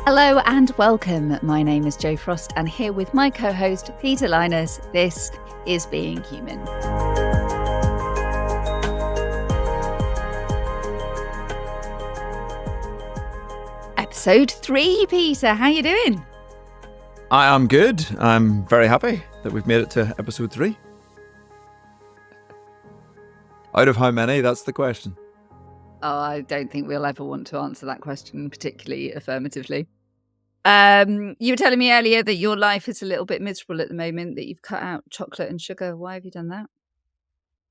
Hello and welcome. My name is Jo Frost, and here with my co-host Peter Linus, this is Being Human. Episode 3, Peter. How you doing? I am good. I'm very happy that we've made it to episode 3. Out of how many? That's the question. Oh, I don't think we'll ever want to answer that question particularly affirmatively. You were telling me earlier that your life is a little bit miserable at the moment, that you've cut out chocolate and sugar. Why have you done that?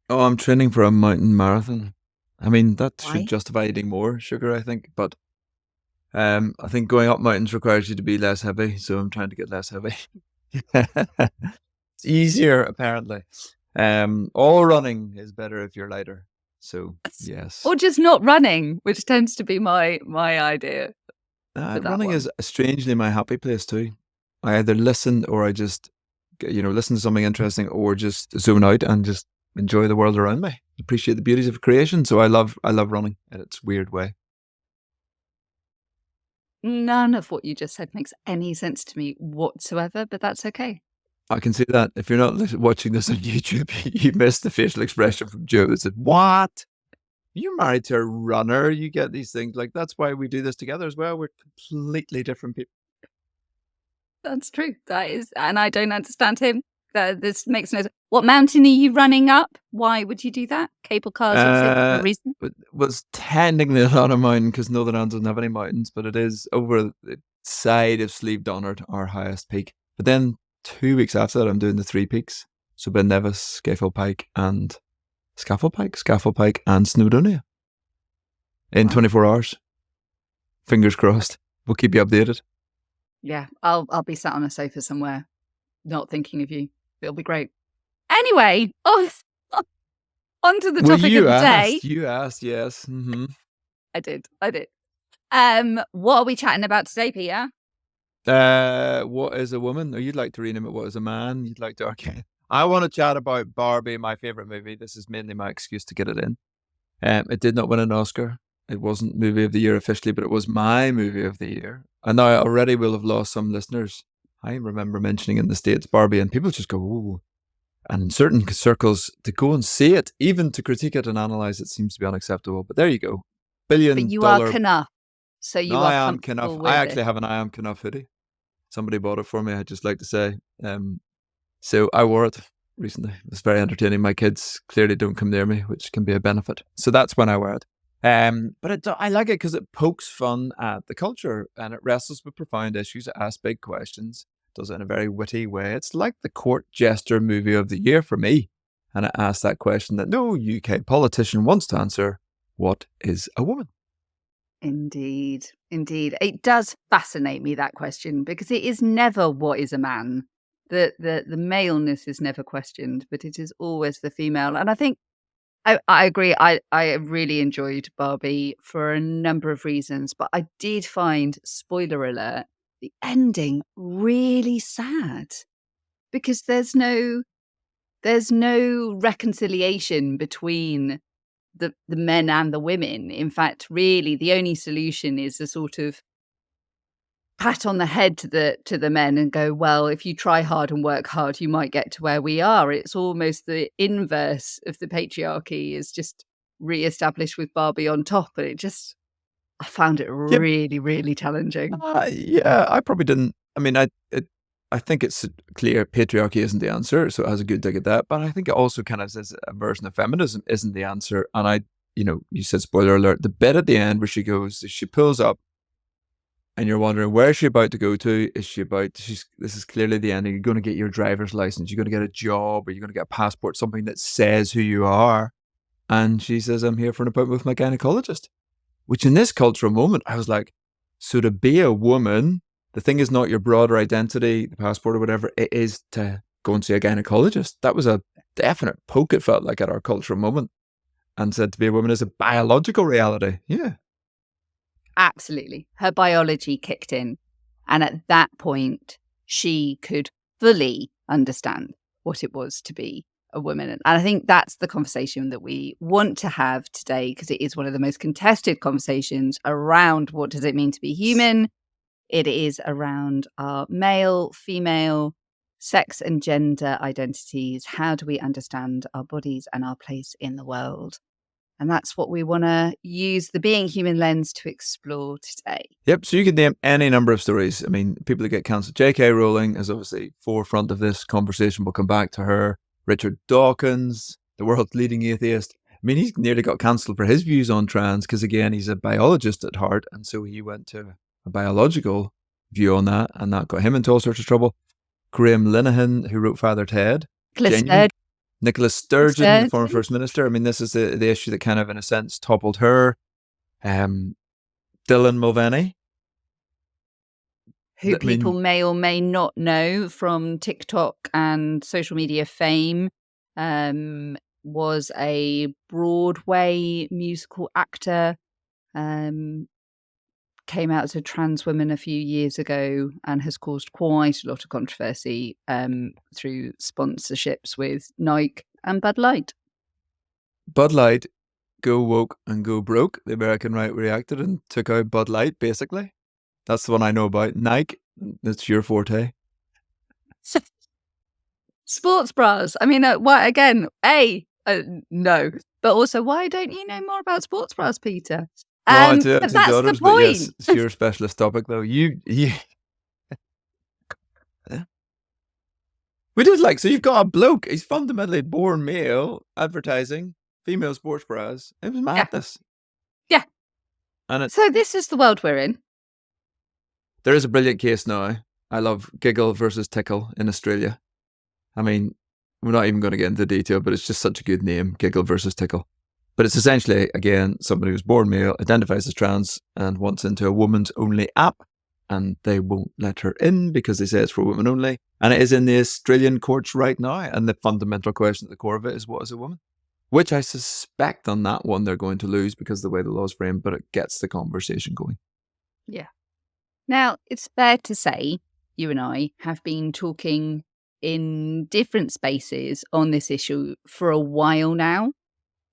Oh, I'm training for a mountain marathon. I mean, that Why? should justify eating more sugar, I think. But I think going up mountains requires you to be less heavy, so I'm trying to get less heavy. It's easier, apparently. All running is better if you're lighter. So, yes. Or just not running, which tends to be my idea. Running is strangely my happy place too. I either listen or I just, listen to something interesting or just zone out and just enjoy the world around me. Appreciate the beauties of creation. So I love running in its weird way. None of what you just said makes any sense to me whatsoever, but that's okay. I can see that. If you're not watching this on YouTube, you missed the facial expression from Joe that said, "What? You're married to a runner, you get these things." Like, that's why we do this together as well. We're completely different people. That's true. That is, and I don't understand him. This makes no sense. What mountain are you running up? Why would you do that? Cable cars, for a reason? It was technically not a mountain because Northern Ireland doesn't have any mountains, but it is over the side of Slieve Donard, our highest peak. But then 2 weeks after that, I'm doing the 3 peaks. So Ben Nevis, Scafell Pike, and Snowdonia in 24 hours. Fingers crossed. We'll keep you updated. Yeah, I'll be sat on a sofa somewhere, not thinking of you. It'll be great. Anyway, on to the topic of the day. You asked, yes. Mm-hmm. I did. What are we chatting about today, Peter? What is a woman? Or you'd like to rename it what is a man? You'd like to, okay. I want to chat about Barbie, my favorite movie. This is mainly my excuse to get it in. It did not win an Oscar. It wasn't movie of the year officially, but it was my movie of the year. And now I already will have lost some listeners. I remember mentioning in the States Barbie, and people just go, "Ooh." And in certain circles, to go and see it, even to critique it and analyze it, seems to be unacceptable. But there you go. But you are kenough. So you are I am kenough. I actually have an I am kenough hoodie. Somebody bought it for me, I'd just like to say. So I wore it recently. It was very entertaining. My kids clearly don't come near me, which can be a benefit. So that's when I wear it. But I like it because it pokes fun at the culture and it wrestles with profound issues, it asks big questions, does it in a very witty way. It's like the court jester movie of the year for me. And it asks that question that no UK politician wants to answer: what is a woman? Indeed. It does fascinate me, that question, because it is never what is a man. The maleness is never questioned, but it is always the female. And I think I agree. I really enjoyed Barbie for a number of reasons, but I did find, spoiler alert, the ending really sad because there's no reconciliation between the men and the women. In fact, really, the only solution is a sort of pat on the head to the men and go, well, if you try hard and work hard, you might get to where we are. It's almost the inverse of the patriarchy is just re-established with Barbie on top. And I found it really, really challenging. Yeah, I probably didn't. I mean, I think it's clear patriarchy isn't the answer, so it has a good dig at that. But I think it also kind of says a version of feminism isn't the answer. And you said spoiler alert, the bit at the end where she pulls up, and you're wondering, where is she about to go to? This is clearly the ending. You're going to get your driver's license. You're going to get a job, or you're going to get a passport, something that says who you are. And she says, I'm here for an appointment with my gynecologist. Which in this cultural moment, I was like, so to be a woman, the thing is not your broader identity, the passport or whatever. It is to go and see a gynecologist. That was a definite poke, it felt like, at our cultural moment. And said to be a woman is a biological reality. Yeah. Absolutely. Her biology kicked in. And at that point, she could fully understand what it was to be a woman. And I think that's the conversation that we want to have today, because it is one of the most contested conversations around what does it mean to be human. It is around our male, female, sex and gender identities. How do we understand our bodies and our place in the world? And that's what we want to use the Being Human lens to explore today. Yep. So you can name any number of stories. I mean, people that get cancelled. JK Rowling is obviously forefront of this conversation. We'll come back to her. Richard Dawkins, the world's leading atheist. I mean, he's nearly got cancelled for his views on trans because, again, he's a biologist at heart. And so he went to a biological view on that, and that got him into all sorts of trouble. Graham Linehan, who wrote Father Ted. Nicholas Sturgeon, the former First Minister. I mean, this is the issue that kind of, in a sense, toppled her. Dylan Mulvaney. Who people may or may not know from TikTok and social media fame, was a Broadway musical actor, came out as a trans woman a few years ago and has caused quite a lot of controversy through sponsorships with Nike and Bud Light. Bud Light, go woke and go broke. The American right reacted and took out Bud Light, basically. That's the one I know about. Nike, that's your forte. Sports bras. I mean, why again? No, but also, why don't you know more about sports bras, Peter? That's the point. But yes, it's your specialist topic, though. You we did so you've got a bloke. He's fundamentally born male, advertising female sports bras. It was madness. Yeah. And so this is the world we're in. There is a brilliant case now. I love Giggle versus Tickle in Australia. I mean, we're not even going to get into detail, but it's just such a good name, Giggle versus Tickle. But it's essentially, again, somebody who's born male, identifies as trans, and wants into a woman's only app, and they won't let her in because they say it's for women only. And it is in the Australian courts right now. And the fundamental question at the core of it is, what is a woman? Which I suspect on that one they're going to lose because of the way the law is framed, but it gets the conversation going. Yeah. Now, it's fair to say you and I have been talking in different spaces on this issue for a while now.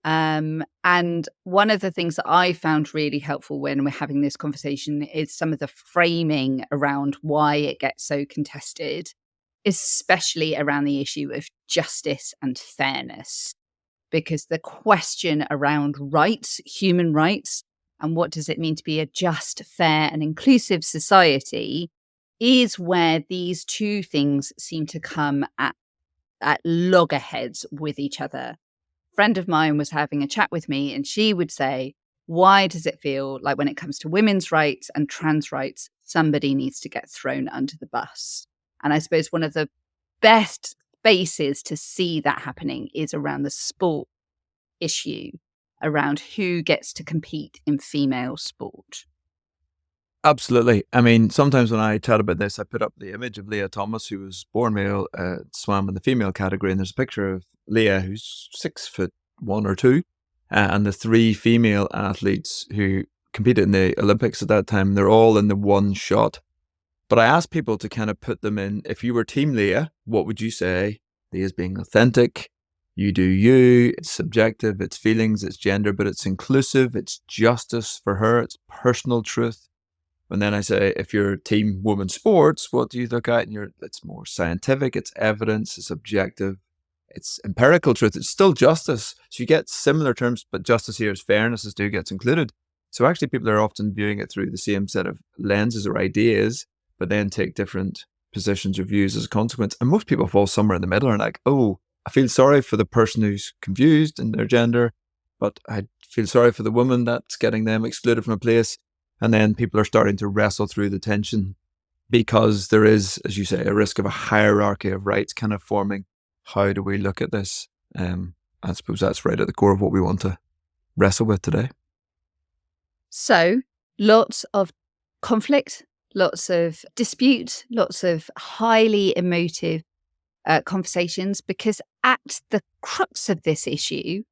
And one of the things that I found really helpful when we're having this conversation is some of the framing around why it gets so contested, especially around the issue of justice and fairness. Because the question around rights, human rights, and what does it mean to be a just, fair, and inclusive society is where these two things seem to come at loggerheads with each other. A friend of mine was having a chat with me, and she would say, why does it feel like when it comes to women's rights and trans rights, somebody needs to get thrown under the bus? And I suppose one of the best spaces to see that happening is around the sport issue, around who gets to compete in female sport. Absolutely. I mean, sometimes when I chat about this, I put up the image of Leah Thomas, who was born male, swam in the female category, and there's a picture of Leah, who's 6'1" or 2", and the 3 female athletes who competed in the Olympics at that time. They're all in the one shot. But I asked people to kind of put them in, if you were Team Leah, what would you say? Leah's being authentic. You do you. It's subjective. It's feelings. It's gender, but it's inclusive. It's justice for her. It's personal truth. And then I say, if you're Team Women Sports, what do you look at? And it's more scientific. It's evidence. It's objective. It's empirical truth. It's still justice. So you get similar terms, but justice here is fairness as do gets included. So actually people are often viewing it through the same set of lenses or ideas, but then take different positions or views as a consequence. And most people fall somewhere in the middle and are like, oh, I feel sorry for the person who's confused in their gender, but I feel sorry for the woman that's getting them excluded from a place. And then people are starting to wrestle through the tension because there is, as you say, a risk of a hierarchy of rights kind of forming. How do we look at this? I suppose that's right at the core of what we want to wrestle with today. So, lots of conflict, lots of dispute, lots of highly emotive conversations, because at the crux of this issue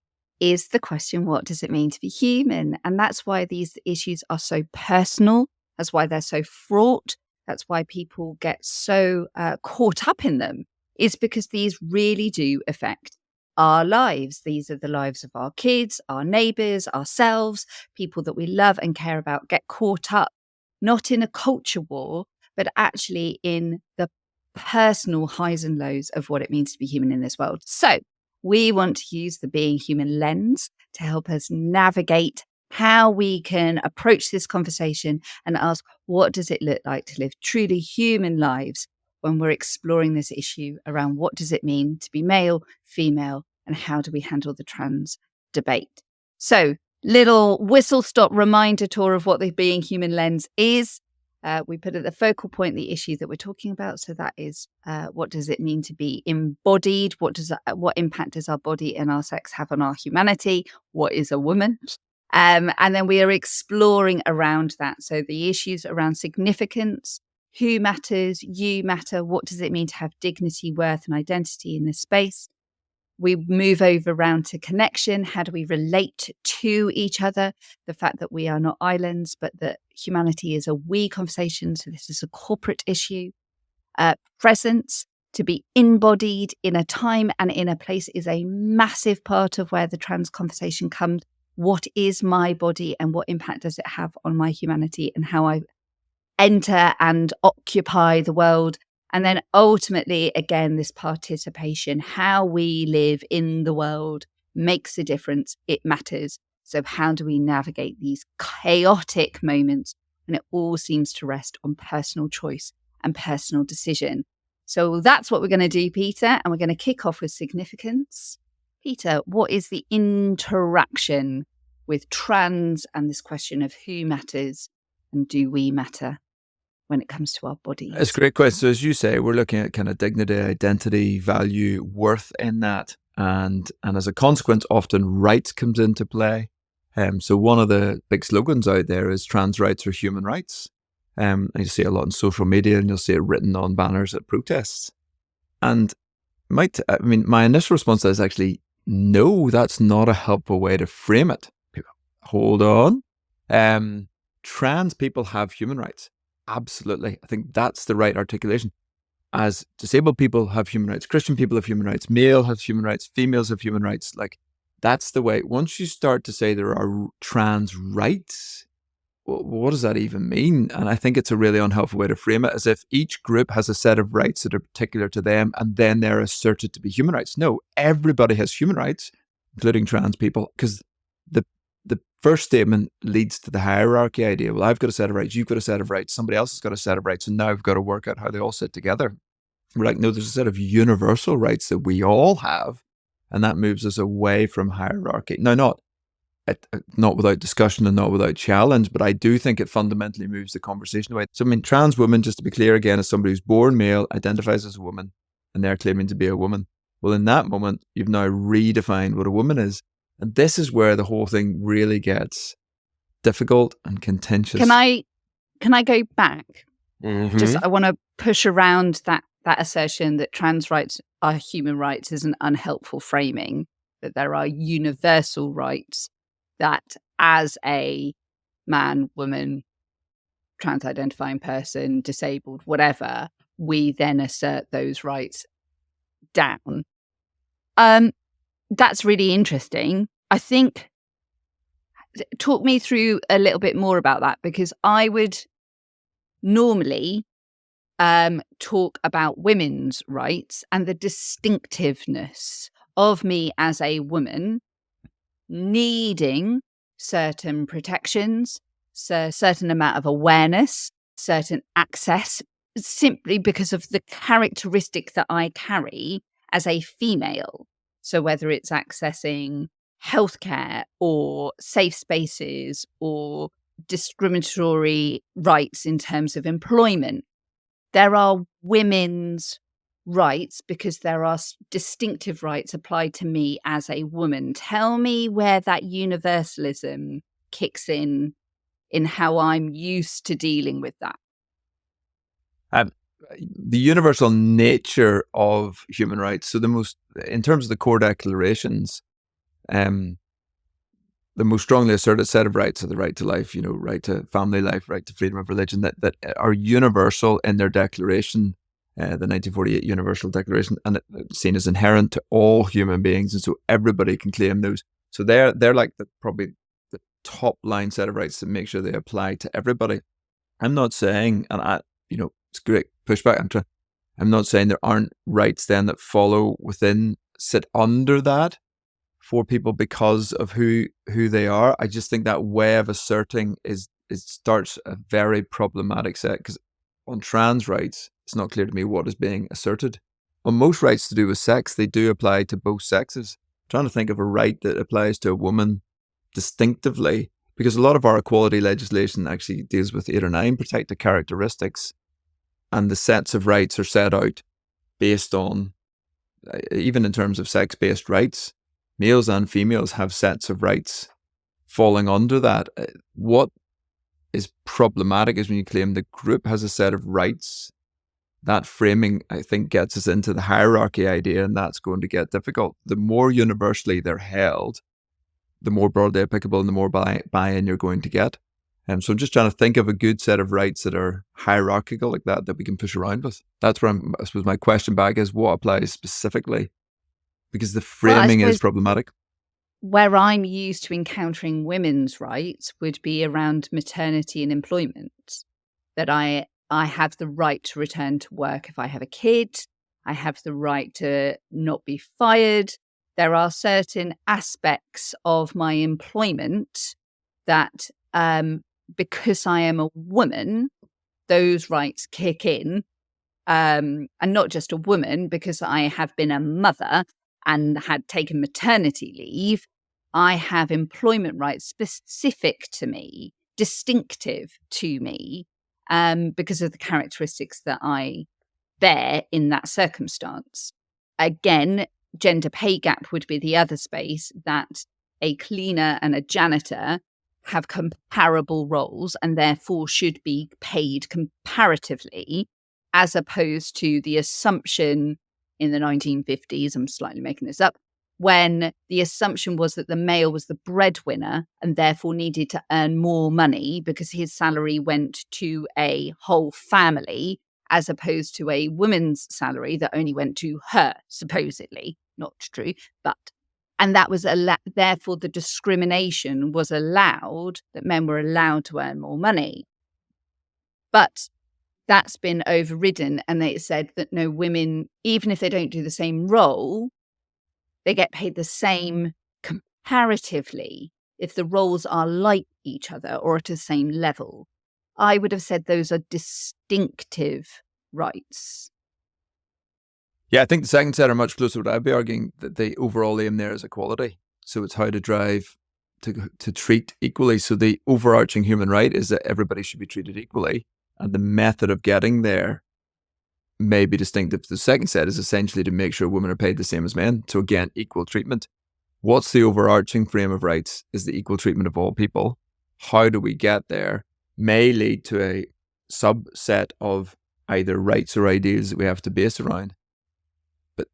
is the question, what does it mean to be human? And that's why these issues are so personal. That's why they're so fraught. That's why people get so caught up in them, is because these really do affect our lives. These are the lives of our kids, our neighbours, ourselves, people that we love and care about get caught up not in a culture war, but actually in the personal highs and lows of what it means to be human in this world. So we want to use the being human lens to help us navigate how we can approach this conversation and ask, what does it look like to live truly human lives when we're exploring this issue around what does it mean to be male, female, and how do we handle the trans debate? So, little whistle-stop reminder tour of what the being human lens is. We put at the focal point the issue that we're talking about. So that is, what does it mean to be embodied? What impact does our body and our sex have on our humanity? What is a woman? And then we are exploring around that. So the issues around significance, who matters, you matter, what does it mean to have dignity, worth, and identity in this space? We move over around to connection. How do we relate to each other? The fact that we are not islands, but that humanity is a we conversation. So this is a corporate issue. Presence, to be embodied in a time and in a place, is a massive part of where the trans conversation comes. What is my body and what impact does it have on my humanity and how I enter and occupy the world? And then ultimately, again, this participation, how we live in the world makes a difference. It matters. So how do we navigate these chaotic moments when it all seems to rest on personal choice and personal decision? So that's what we're going to do, Peter. And we're going to kick off with significance. Peter, what is the interaction with trans and this question of who matters and do we matter when it comes to our bodies? It's a great question. So as you say, we're looking at kind of dignity, identity, value, worth in that. And as a consequence, often rights comes into play. So one of the big slogans out there is trans rights are human rights. And you see a lot on social media and you'll see it written on banners at protests. And my initial response is actually, no, that's not a helpful way to frame it. People, hold on. Trans people have human rights. Absolutely. I think that's the right articulation. As disabled people have human rights, Christian people have human rights, male has human rights, females have human rights. Like, that's the way. Once you start to say there are trans rights, what does that even mean? And I think it's a really unhelpful way to frame it, as if each group has a set of rights that are particular to them and then they're asserted to be human rights. No, everybody has human rights, including trans people, because the first statement leads to the hierarchy idea. Well, I've got a set of rights, you've got a set of rights, somebody else has got a set of rights, and now I've got to work out how they all sit together. We're like, no, there's a set of universal rights that we all have, and that moves us away from hierarchy. Now, not without discussion and not without challenge, but I do think it fundamentally moves the conversation away. So, trans women, just to be clear again, is somebody who's born male, identifies as a woman, and they're claiming to be a woman. Well, in that moment, you've now redefined what a woman is. And this is where the whole thing really gets difficult and contentious. Can I go back? Mm-hmm. Just, I want to push around that assertion that trans rights are human rights is an unhelpful framing, that there are universal rights that as a man, woman, trans identifying person, disabled, whatever, we then assert those rights down. That's really interesting. I think, talk me through a little bit more about that, because I would normally talk about women's rights and the distinctiveness of me as a woman needing certain protections, certain amount of awareness, certain access, simply because of the characteristic that I carry as a female. So whether it's accessing healthcare or safe spaces or discriminatory rights in terms of employment, there are women's rights because there are distinctive rights applied to me as a woman. Tell me where that universalism kicks in how I'm used to dealing with that. The universal nature of human rights. So in terms of the core declarations, the most strongly asserted set of rights are the right to life, right to family life, right to freedom of religion, that are universal in their declaration, the 1948 Universal Declaration, and it's seen as inherent to all human beings, and so everybody can claim those. So they're like probably the top line set of rights that make sure they apply to everybody. I'm not saying, and it's great pushback. I'm not saying there aren't rights then that follow within, sit under that for people because of who they are. I just think that way of asserting it starts a very problematic set, because on trans rights, it's not clear to me what is being asserted. On most rights to do with sex, they do apply to both sexes. I'm trying to think of a right that applies to a woman distinctively, because a lot of our equality legislation actually deals with 8 or 9 protected characteristics, and the sets of rights are set out based on, even in terms of sex-based rights, males and females have sets of rights falling under that. What is problematic is when you claim the group has a set of rights. That framing, I think, gets us into the hierarchy idea, and that's going to get difficult. The more universally they're held, the more broadly applicable and the more buy-in you're going to get. So I'm just trying to think of a good set of rights that are hierarchical like that we can push around with. That's where I suppose my question back is, what applies specifically? Because the framing is problematic. Where I'm used to encountering women's rights would be around maternity and employment. That I have the right to return to work if I have a kid. I have the right to not be fired. There are certain aspects of my employment that, because I am a woman, those rights kick in. And not just a woman, because I have been a mother and had taken maternity leave. I have employment rights specific to me, distinctive to me, because of the characteristics that I bear in that circumstance. Again, gender pay gap would be the other space, that a cleaner and a janitor have comparable roles and therefore should be paid comparatively, as opposed to the assumption in the 1950s, I'm slightly making this up, when the assumption was that the male was the breadwinner and therefore needed to earn more money because his salary went to a whole family, as opposed to a woman's salary that only went to her, supposedly. Not true, and that was therefore the discrimination was allowed, that men were allowed to earn more money. But that's been overridden, and they said that no, women, even if they don't do the same role, they get paid the same comparatively if the roles are like each other or at the same level. I would have said those are distinctive rights. Yeah, I think the second set are much closer to what I'd be arguing, that the overall aim there is equality. So it's how to drive to treat equally. So the overarching human right is that everybody should be treated equally. And the method of getting there may be distinctive. The second set is essentially to make sure women are paid the same as men. So again, equal treatment. What's the overarching frame of rights is the equal treatment of all people. How do we get there may lead to a subset of either rights or ideals that we have to base around. But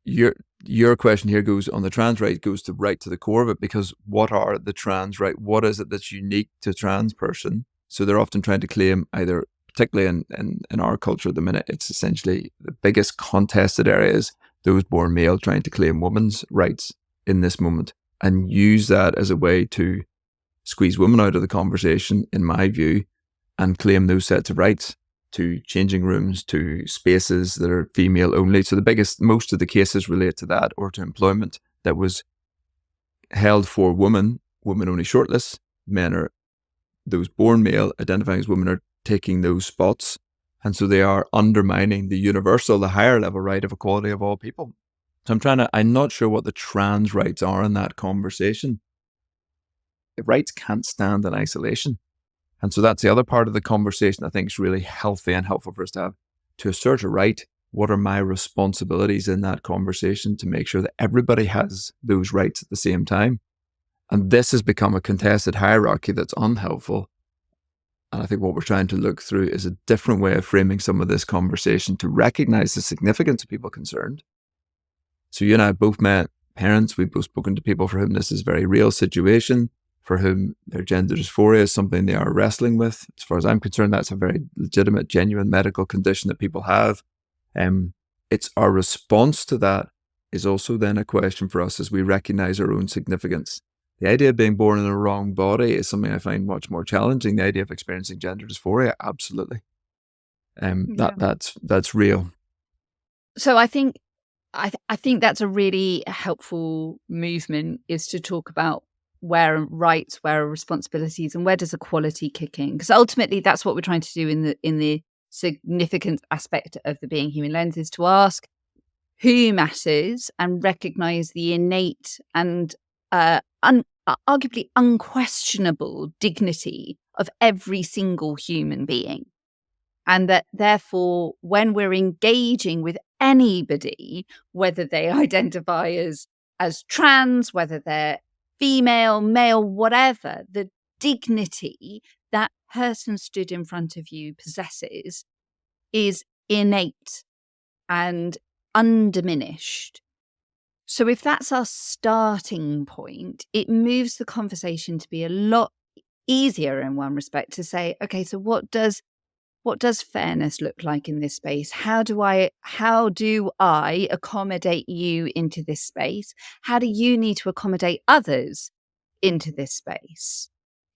your question here goes on the trans right, goes to right to the core of it, because what are the trans right? What is it that's unique to a trans person? So they're often trying to claim, either, particularly in our culture at the minute, it's essentially the biggest contested areas, those born male trying to claim women's rights in this moment, and use that as a way to squeeze women out of the conversation, in my view, and claim those sets of rights to changing rooms, to spaces that are female only. So most of the cases relate to that, or to employment that was held for women only shortlists. Those born male identifying as women are taking those spots. And so they are undermining the universal, the higher level right of equality of all people. So I'm not sure what the trans rights are in that conversation. The rights can't stand in isolation. And so that's the other part of the conversation I think is really healthy and helpful for us to have. To assert a right, what are my responsibilities in that conversation to make sure that everybody has those rights at the same time? And this has become a contested hierarchy that's unhelpful. And I think what we're trying to look through is a different way of framing some of this conversation to recognize the significance of people concerned. So you and I have both met parents. We've both spoken to people for whom this is a very real situation, for whom their gender dysphoria is something they are wrestling with. As far as I'm concerned, that's a very legitimate, genuine medical condition that people have. It's our response to that is also then a question for us as we recognize our own significance. The idea of being born in a wrong body is something I find much more challenging. The idea of experiencing gender dysphoria, absolutely. Yeah. That's real. So I think I think that's a really helpful movement, is to talk about where are rights, where are responsibilities, and where does equality kick in? Because ultimately that's what we're trying to do in the significant aspect of the Being Human lens, is to ask who matters and recognize the innate and arguably unquestionable dignity of every single human being. And that therefore, when we're engaging with anybody, whether they identify as trans, whether they're female, male, whatever, the dignity that person stood in front of you possesses is innate and undiminished. So if that's our starting point, it moves the conversation to be a lot easier in one respect, to say, okay, so what does fairness look like in this space? How do I accommodate you into this space? How do you need to accommodate others into this space?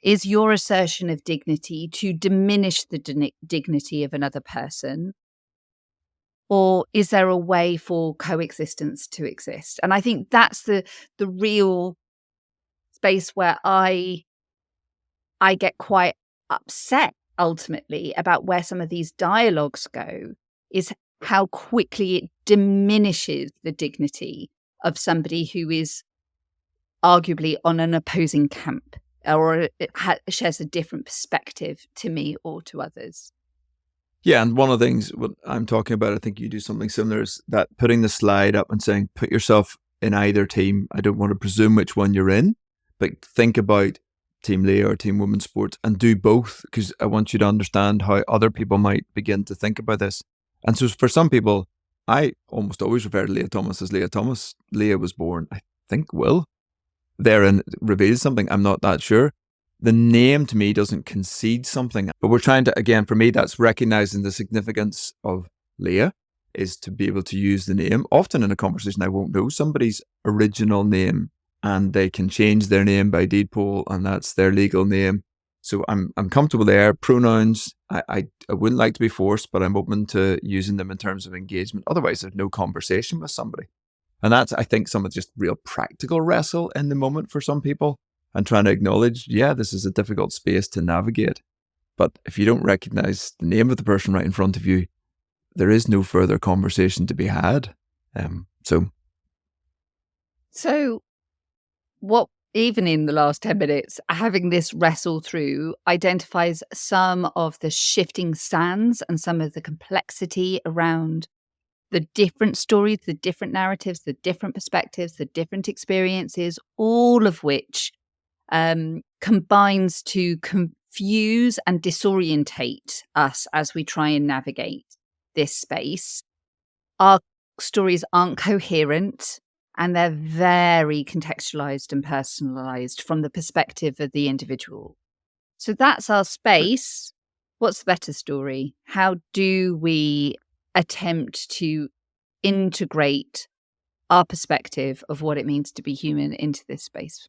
Is your assertion of dignity to diminish the dignity of another person? Or is there a way for coexistence to exist? And I think that's the real space where I get quite upset ultimately about where some of these dialogues go, is how quickly it diminishes the dignity of somebody who is arguably on an opposing camp, or shares a different perspective to me or to others. Yeah, and one of the things what I'm talking about, I think you do something similar, is that putting the slide up and saying, put yourself in either team. I don't want to presume which one you're in, but think about Team Leah or Team Women's Sports and do both, because I want you to understand how other people might begin to think about this. And so for some people, I almost always refer to Leah Thomas as Leah Thomas. Leah was born, I think, Will. Therein reveals something. I'm not that sure. The name to me doesn't concede something, but we're trying to, again, for me, that's recognizing the significance of Leah, is to be able to use the name. Often in a conversation, I won't know somebody's original name and they can change their name by deed poll, and that's their legal name. So I'm comfortable there. Pronouns, I wouldn't like to be forced, but I'm open to using them in terms of engagement. Otherwise, there's no conversation with somebody. And that's, I think, some of just real practical wrestle in the moment for some people, and trying to acknowledge, yeah, this is a difficult space to navigate. But if you don't recognize the name of the person right in front of you, there is no further conversation to be had. So what, even in the last 10 minutes, having this wrestle through identifies some of the shifting sands and some of the complexity around the different stories, the different narratives, the different perspectives, the different experiences, all of which combines to confuse and disorientate us as we try and navigate this space. Our stories aren't coherent, and they're very contextualized and personalized from the perspective of the individual. So that's our space. What's the better story? How do we attempt to integrate our perspective of what it means to be human into this space?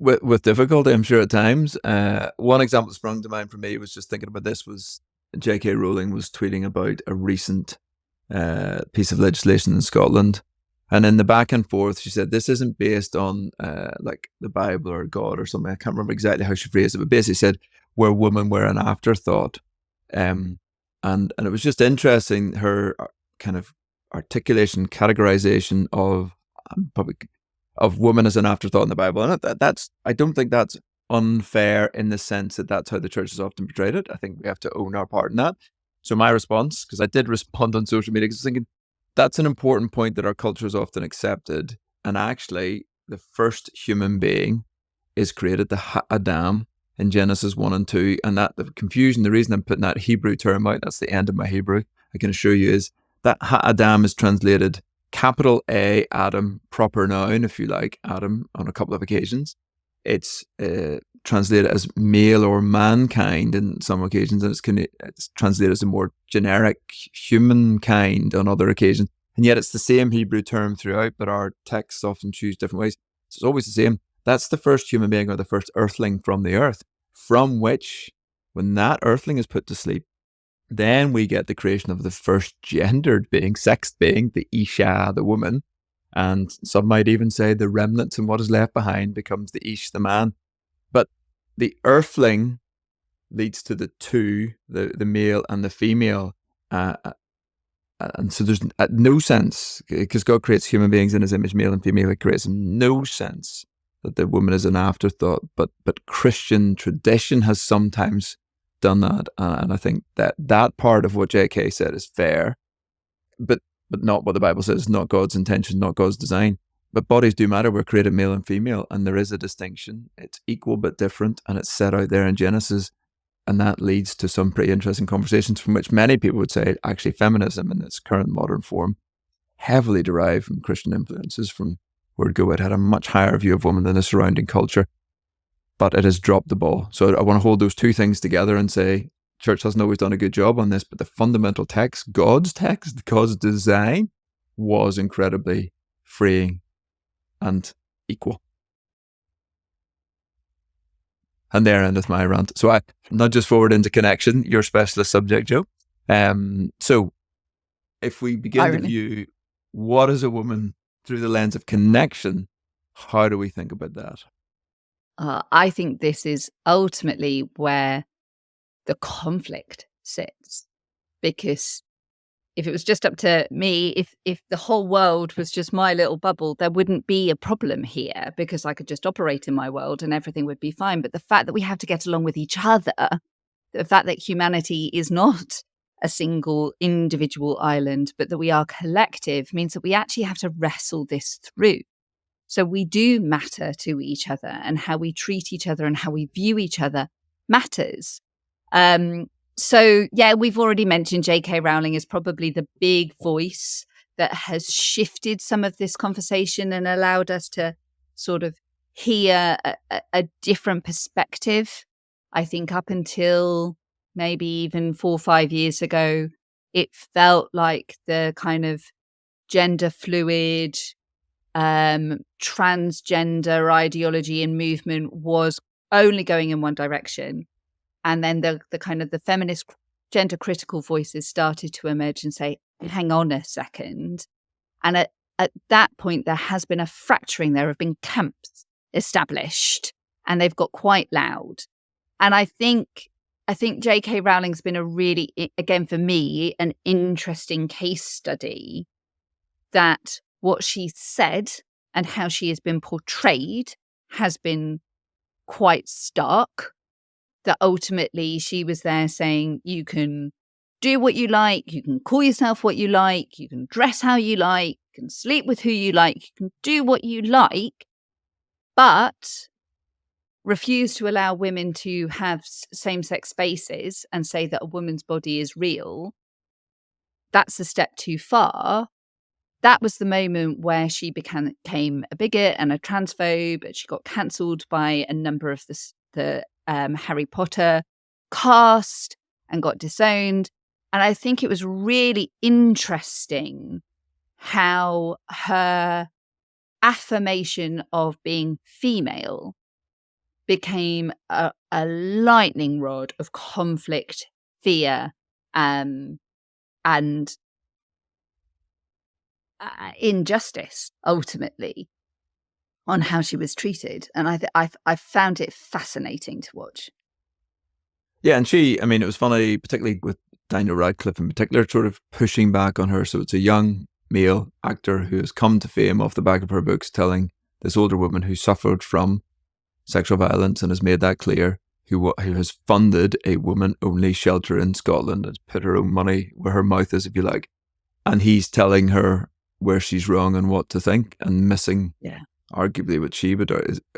With difficulty, I'm sure, at times. One example that sprung to mind for me was just thinking about this was JK Rowling was tweeting about a recent piece of legislation in Scotland. And in the back and forth, she said, this isn't based on like the Bible or God or something. I can't remember exactly how she phrased it, but basically said, where women were an afterthought. And it was just interesting, her kind of articulation, categorization of women as an afterthought in the Bible. And I don't think that's unfair in the sense that that's how the church has often portrayed it. I think we have to own our part in that. So my response, because I did respond on social media, because I was thinking, that's an important point that our culture is often accepted. And actually, the first human being is created, the Adam, in Genesis 1 and 2. And that the confusion, the reason I'm putting that Hebrew term out, that's the end of my Hebrew, I can assure you, is that Adam is translated capital A, Adam, proper noun, if you like, Adam, on a couple of occasions. It's translated as male or mankind in some occasions, and it's translated as a more generic humankind on other occasions. And yet it's the same Hebrew term throughout, but our texts often choose different ways. It's always the same. That's the first human being or the first earthling from the earth, from which, when that earthling is put to sleep, then we get the creation of the first gendered being, sexed being, the Isha, the woman. And some might even say the remnants and what is left behind becomes the Ish, the man. But the earthling leads to the two, the male and the female. And so there's no sense, because God creates human beings in his image, male and female. It creates no sense that the woman is an afterthought. But Christian tradition has sometimes done that. And I think that part of what JK said is fair, but not what the Bible says, not God's intention, not God's design. But bodies do matter. We're created male and female, and there is a distinction. It's equal but different, and it's set out there in Genesis. And that leads to some pretty interesting conversations from which many people would say actually feminism in its current modern form heavily derived from Christian influences from word go. It had a much higher view of women than the surrounding culture, but it has dropped the ball. So I want to hold those two things together and say church hasn't always done a good job on this, but the fundamental text, God's design, was incredibly freeing and equal. And there endeth my rant. So I nudge us forward into connection, your specialist subject, Joe. So if we begin to view what is a woman through the lens of connection, how do we think about that? I think this is ultimately where the conflict sits. Because if it was just up to me, if the whole world was just my little bubble, there wouldn't be a problem here, because I could just operate in my world and everything would be fine. But the fact that we have to get along with each other, the fact that humanity is not a single individual island, but that we are collective, means that we actually have to wrestle this through. So we do matter to each other, and how we treat each other and how we view each other matters. So, yeah, we've already mentioned JK Rowling is probably the big voice that has shifted some of this conversation and allowed us to sort of hear a different perspective. I think up until maybe even 4 or 5 years ago, it felt like the kind of gender fluid, transgender ideology and movement was only going in one direction. And then the kind of the feminist gender critical voices started to emerge and say, hang on a second. And at that point, there has been a fracturing. There have been camps established, and they've got quite loud. And I think JK Rowling's been a really, again, for me, an interesting case study that what she said and how she has been portrayed has been quite stark. That ultimately she was there saying, you can do what you like, you can call yourself what you like, you can dress how you like, you can sleep with who you like, you can do what you like, but refuse to allow women to have same-sex spaces and say that a woman's body is real. That's a step too far. That was the moment where she became a bigot and a transphobe, and she got cancelled by a number of the Harry Potter cast and got disowned. And I think it was really interesting how her affirmation of being female became a lightning rod of conflict, fear, and injustice, ultimately, on how she was treated. And I found it fascinating to watch. Yeah, and it was funny, particularly with Daniel Radcliffe in particular, sort of pushing back on her. So it's a young male actor who has come to fame off the back of her books, telling this older woman who suffered from sexual violence and has made that clear, who has funded a woman-only shelter in Scotland, has put her own money where her mouth is, if you like. And he's telling her where she's wrong and what to think, and missing, arguably, what she would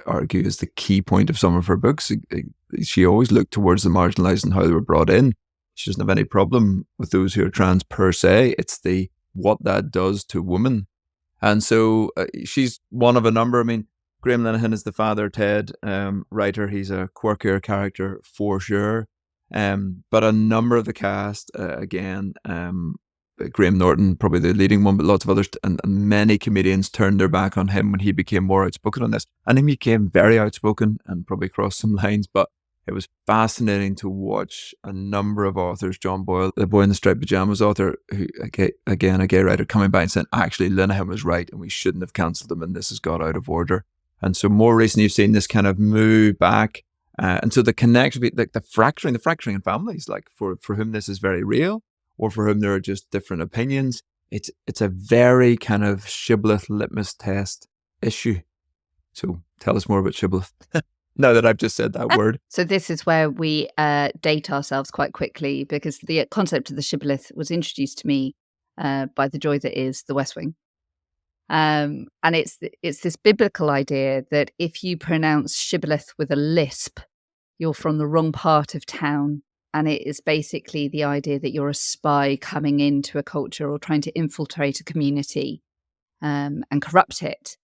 argue is the key point of some of her books. She always looked towards the marginalised and how they were brought in. She doesn't have any problem with those who are trans per se. It's what that does to women. And so she's one of a number. I mean, Graham Linehan is the Father Ted writer. He's a quirkier character for sure. But a number of the cast, again, Graham Norton, probably the leading one, but lots of others, and many comedians turned their back on him when he became more outspoken on this. And he became very outspoken and probably crossed some lines, but it was fascinating to watch a number of authors, John Boyle, the Boy in the Striped Pajamas author, who, again, a gay writer, coming back and saying, actually, Linehan was right and we shouldn't have cancelled him and this has got out of order. And so more recently, you've seen this kind of move back. And so the connection, like the fracturing in families, like for whom this is very real, or for whom there are just different opinions. It's a very kind of shibboleth litmus test issue. So tell us more about shibboleth. Now that I've just said that word. So this is where we date ourselves quite quickly, because the concept of the shibboleth was introduced to me by the joy that is The West Wing. And it's this biblical idea that if you pronounce shibboleth with a lisp, you're from the wrong part of town. And it is basically the idea that you're a spy coming into a culture or trying to infiltrate a community and corrupt it.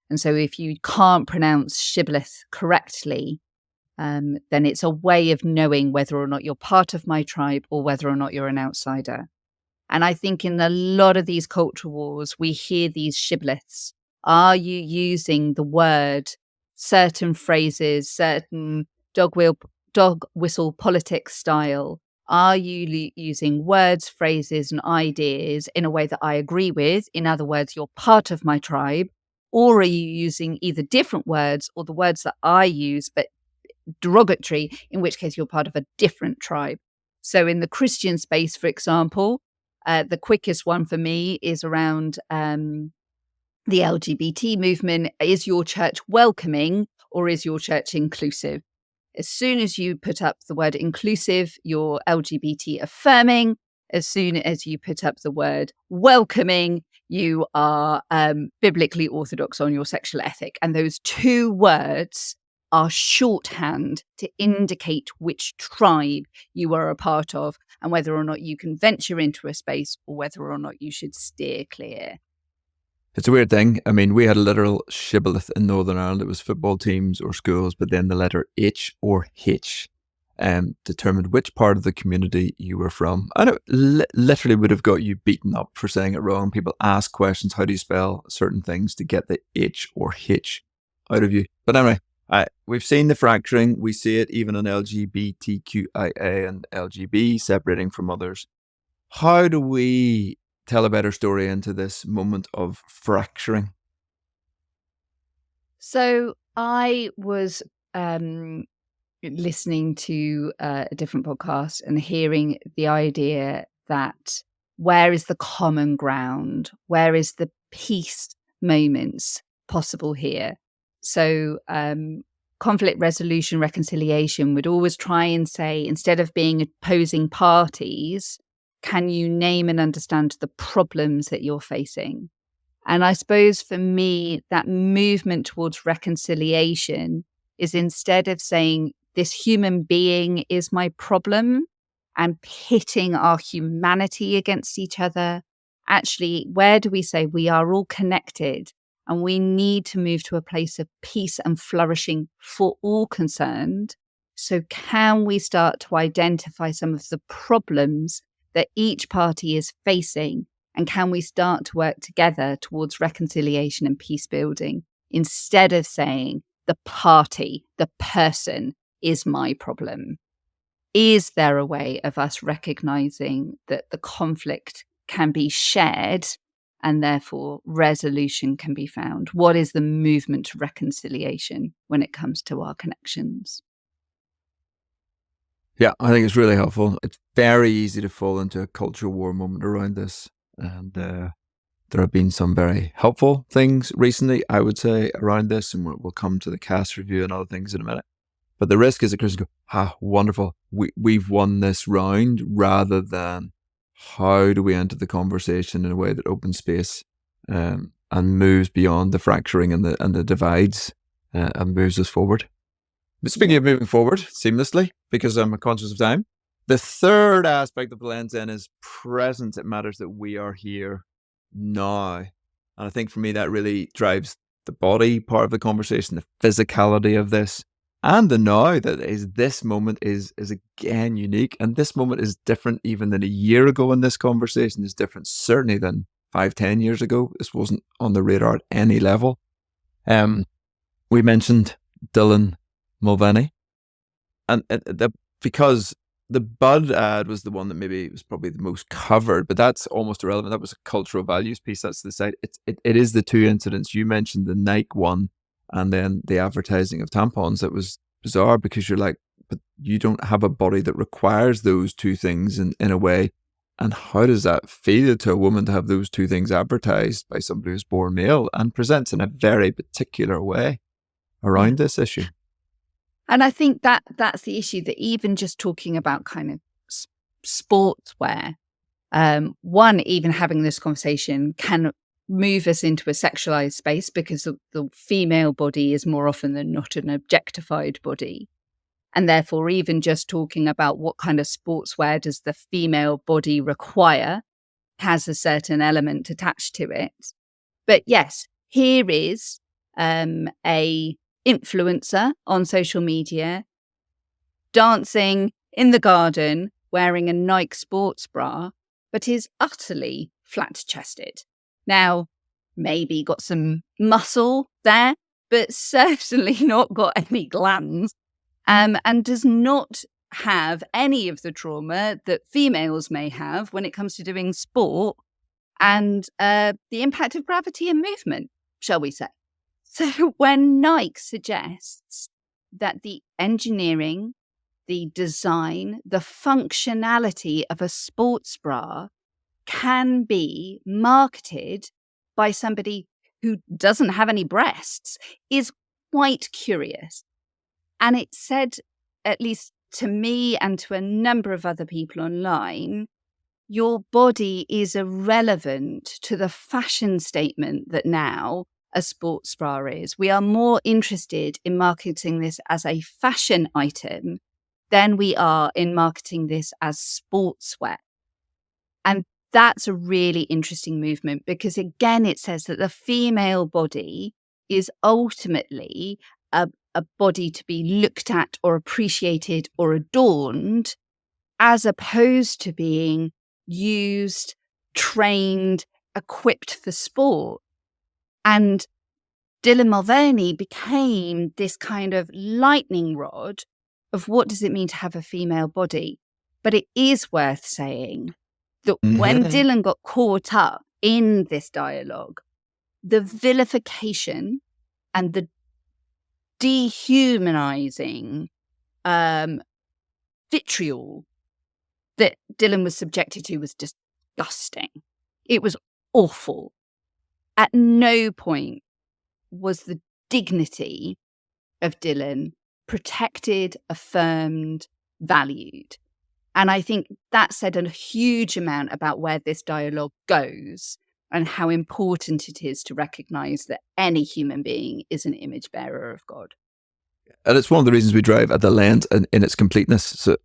And so if you can't pronounce shibboleth correctly, then it's a way of knowing whether or not you're part of my tribe or whether or not you're an outsider. And I think in a lot of these culture wars, we hear these shibboleths. Are you using the word, certain phrases, certain dog whistle politics style? Are you using words, phrases, and ideas in a way that I agree with? In other words, you're part of my tribe. Or are you using either different words or the words that I use, but derogatory, in which case you're part of a different tribe? So in the Christian space, for example, the quickest one for me is around the LGBT movement. Is your church welcoming or is your church inclusive? As soon as you put up the word inclusive, you're LGBT affirming. As soon as you put up the word welcoming, you are biblically orthodox on your sexual ethic. And those two words are shorthand to indicate which tribe you are a part of and whether or not you can venture into a space or whether or not you should steer clear. It's a weird thing. I mean, we had a literal shibboleth in Northern Ireland. It was football teams or schools, but then the letter H or H determined which part of the community you were from. And it literally would have got you beaten up for saying it wrong. People ask questions, how do you spell certain things, to get the H or H out of you. But anyway, we've seen the fracturing. We see it even on LGBTQIA and LGB separating from others. How do we tell a better story into this moment of fracturing? So I was listening to a different podcast and hearing the idea that where is the common ground? Where is the peace moments possible here? So conflict resolution, reconciliation would always try and say, instead of being opposing parties, can you name and understand the problems that you're facing? And I suppose for me, that movement towards reconciliation is, instead of saying this human being is my problem and pitting our humanity against each other, actually, where do we say we are all connected and we need to move to a place of peace and flourishing for all concerned? So can we start to identify some of the problems that each party is facing? And can we start to work together towards reconciliation and peace building, instead of saying the party, the person is my problem? Is there a way of us recognizing that the conflict can be shared and therefore resolution can be found? What is the movement to reconciliation when it comes to our connections? Yeah, I think it's really helpful. It's very easy to fall into a culture war moment around this. And there have been some very helpful things recently, I would say, around this. And we'll come to the cast review and other things in a minute. But the risk is that Christians go, wonderful. We've won this round, rather than how do we enter the conversation in a way that opens space and moves beyond the fracturing and the divides and moves us forward. But speaking of moving forward seamlessly, because I'm conscious of time, the third aspect of the lens then is presence. It matters that we are here now. And I think for me, that really drives the body part of the conversation, the physicality of this. and the now that is this moment is again unique, and this moment is different even than a year ago. In this conversation is different certainly than 5-10 years ago. This wasn't on the radar at any level. We mentioned Dylan Mulvaney, and because the Bud ad was the one that maybe was probably the most covered, but that's almost irrelevant. That was a cultural values piece. That's the side. It is the two incidents you mentioned, the Nike one and then the advertising of tampons. That was bizarre because you're like, but you don't have a body that requires those two things in a way. And how does that feel to a woman to have those two things advertised by somebody who's born male and presents in a very particular way around this issue? And I think that's the issue, that even just talking about kind of sportswear, one, even having this conversation can move us into a sexualized space because the female body is more often than not an objectified body. And therefore, even just talking about what kind of sportswear does the female body require has a certain element attached to it. But yes, here is a influencer on social media dancing in the garden wearing a Nike sports bra, but is utterly flat-chested. Now, maybe got some muscle there, but certainly not got any glands, and does not have any of the trauma that females may have when it comes to doing sport and the impact of gravity and movement, shall we say. So when Nike suggests that the engineering, the design, the functionality of a sports bra can be marketed by somebody who doesn't have any breasts is quite curious. And it said, at least to me and to a number of other people online, your body is irrelevant to the fashion statement that now a sports bra is. We are more interested in marketing this as a fashion item than we are in marketing this as sportswear. And that's a really interesting movement because, again, it says that the female body is ultimately a body to be looked at or appreciated or adorned, as opposed to being used, trained, equipped for sport. And Dylan Mulvaney became this kind of lightning rod of what does it mean to have a female body. But it is worth saying that when Dylan got caught up in this dialogue, the vilification and the dehumanizing vitriol that Dylan was subjected to was disgusting. It was awful. At no point was the dignity of Dylan protected, affirmed, valued. And I think that said a huge amount about where this dialogue goes and how important it is to recognize that any human being is an image bearer of God. And it's one of the reasons we drive at the lens in its completeness. So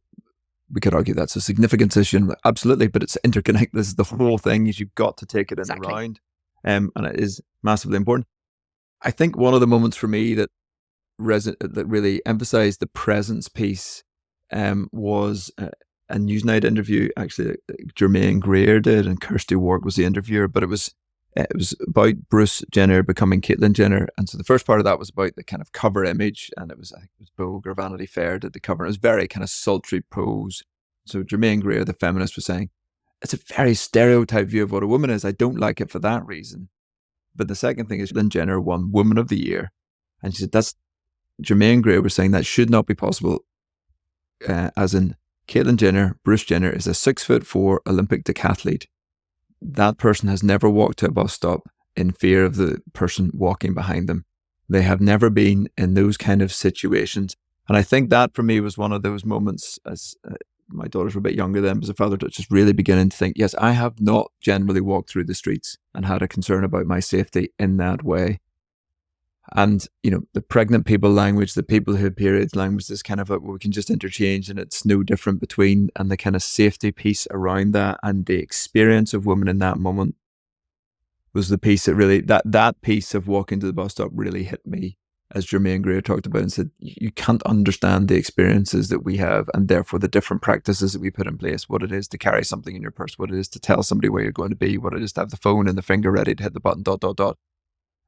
we could argue that's a significance issue, absolutely, but it's interconnected. This is the whole thing. You've got to take it in the round, and it is massively important. I think one of the moments for me that really emphasized the presence piece was a Newsnight interview, actually, Jermaine Greer did, and Kirsty Wark was the interviewer, but it was about Bruce Jenner becoming Caitlyn Jenner. And so the first part of that was about the kind of cover image, and I think it was Vogue or Vanity Fair did the cover. It was very kind of sultry prose. So Jermaine Greer, the feminist, was saying, it's a very stereotyped view of what a woman is. I don't like it for that reason. But the second thing is Caitlyn Jenner won Woman of the Year. And she said, Jermaine Greer was saying that should not be possible, as in Caitlyn Jenner, Bruce Jenner, is a 6'4" Olympic decathlete. That person has never walked to a bus stop in fear of the person walking behind them. They have never been in those kind of situations. And I think that for me was one of those moments, as my daughters were a bit younger then, as a father, just really beginning to think, yes, I have not generally walked through the streets and had a concern about my safety in that way. And, the pregnant people language, the people who have periods language, this kind of like, we can just interchange and it's no different between, and the kind of safety piece around that and the experience of women in that moment was the piece that really, that piece of walking to the bus stop really hit me as Jermaine Greer talked about, and said, you can't understand the experiences that we have, and therefore the different practices that we put in place, what it is to carry something in your purse, what it is to tell somebody where you're going to be, what it is to have the phone and the finger ready to hit the button, ...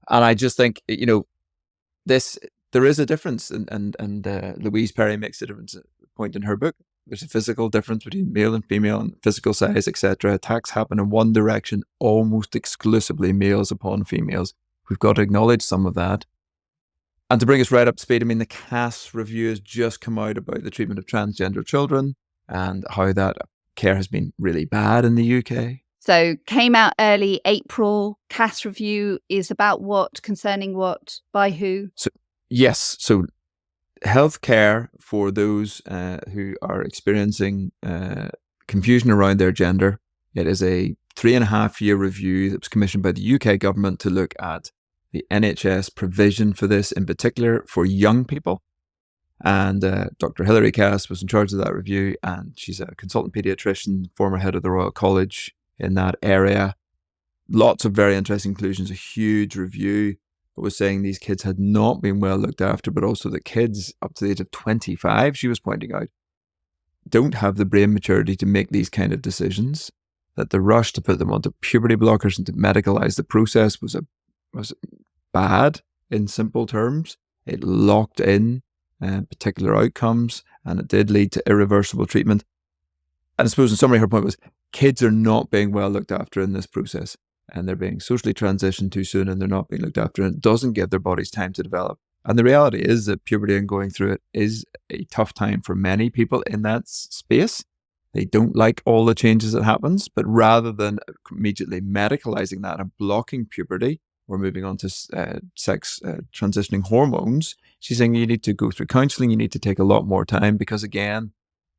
And I just think, there is a difference, and Louise Perry makes a difference point in her book. There's a physical difference between male and female and physical size, etc. Attacks happen in one direction, almost exclusively males upon females. We've got to acknowledge some of that. And to bring us right up to speed, the Cass review has just come out about the treatment of transgender children and how that care has been really bad in the UK. So came out early April. Cass review is about what, concerning what, by who? So healthcare for those who are experiencing confusion around their gender. It is a 3.5-year review that was commissioned by the UK government to look at the NHS provision for this, in particular for young people. And Dr. Hilary Cass was in charge of that review, and she's a consultant paediatrician, former head of the Royal College in that area. Lots of very interesting conclusions, a huge review. It was saying these kids had not been well looked after, but also that kids up to the age of 25, she was pointing out, don't have the brain maturity to make these kind of decisions, that the rush to put them onto puberty blockers and to medicalize the process was bad in simple terms. It locked in particular outcomes, and it did lead to irreversible treatment. And I suppose in summary, her point was kids are not being well looked after in this process, and they're being socially transitioned too soon, and they're not being looked after, and it doesn't give their bodies time to develop. And the reality is that puberty and going through it is a tough time for many people in that space. They don't like all the changes that happens, but rather than immediately medicalizing that and blocking puberty, we're moving on to sex transitioning hormones. She's saying you need to go through counseling, you need to take a lot more time, because again,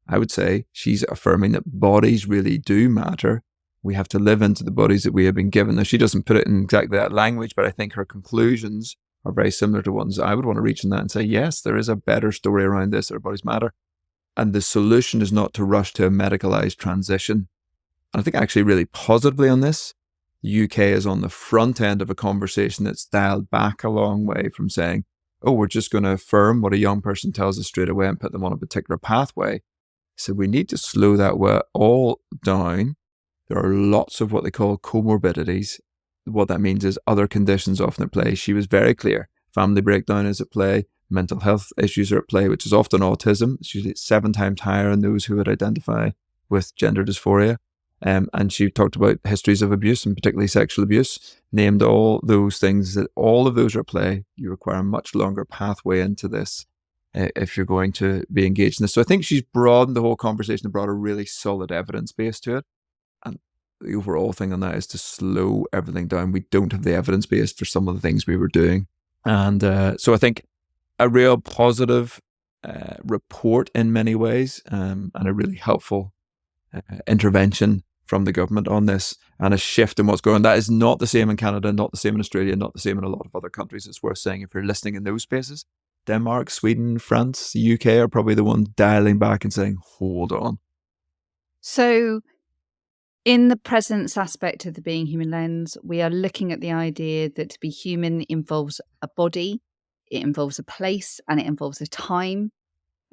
I would say she's affirming that bodies really do matter. We have to live into the bodies that we have been given. Now, she doesn't put it in exactly that language, but I think her conclusions are very similar to ones I would want to reach in that and say, yes, there is a better story around this, our bodies matter. And the solution is not to rush to a medicalized transition. And I think actually really positively on this, the UK is on the front end of a conversation that's dialed back a long way from saying, oh, we're just going to affirm what a young person tells us straight away and put them on a particular pathway. So we need to slow that all down. There are lots of what they call comorbidities. What that means is other conditions often at play. She was very clear. Family breakdown is at play. Mental health issues are at play, which is often autism. It's usually 7 times higher in those who would identify with gender dysphoria. And she talked about histories of abuse, and particularly sexual abuse, named all those things, that all of those are at play. You require a much longer pathway into this if you're going to be engaged in this. So I think she's broadened the whole conversation and brought a really solid evidence base to it. And the overall thing on that is to slow everything down. We don't have the evidence base for some of the things we were doing. And so I think a real positive report in many ways, and a really helpful intervention from the government on this, and a shift in what's going on. That is not the same in Canada, not the same in Australia, not the same in a lot of other countries. It's worth saying if you're listening in those spaces. Denmark, Sweden, France, the UK are probably the ones dialing back and saying, hold on. So in the presence aspect of the Being Human lens, we are looking at the idea that to be human involves a body, it involves a place, and it involves a time.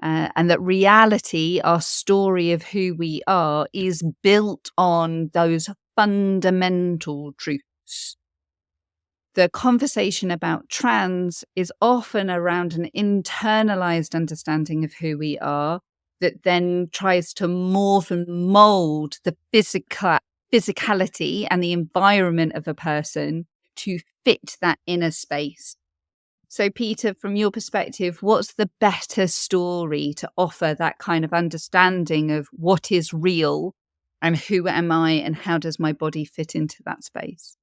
And that reality, our story of who we are, is built on those fundamental truths. The conversation about trans is often around an internalized understanding of who we are that then tries to morph and mold the physicality and the environment of a person to fit that inner space. So, Peter, from your perspective, what's the better story to offer that kind of understanding of what is real and who am I and how does my body fit into that space?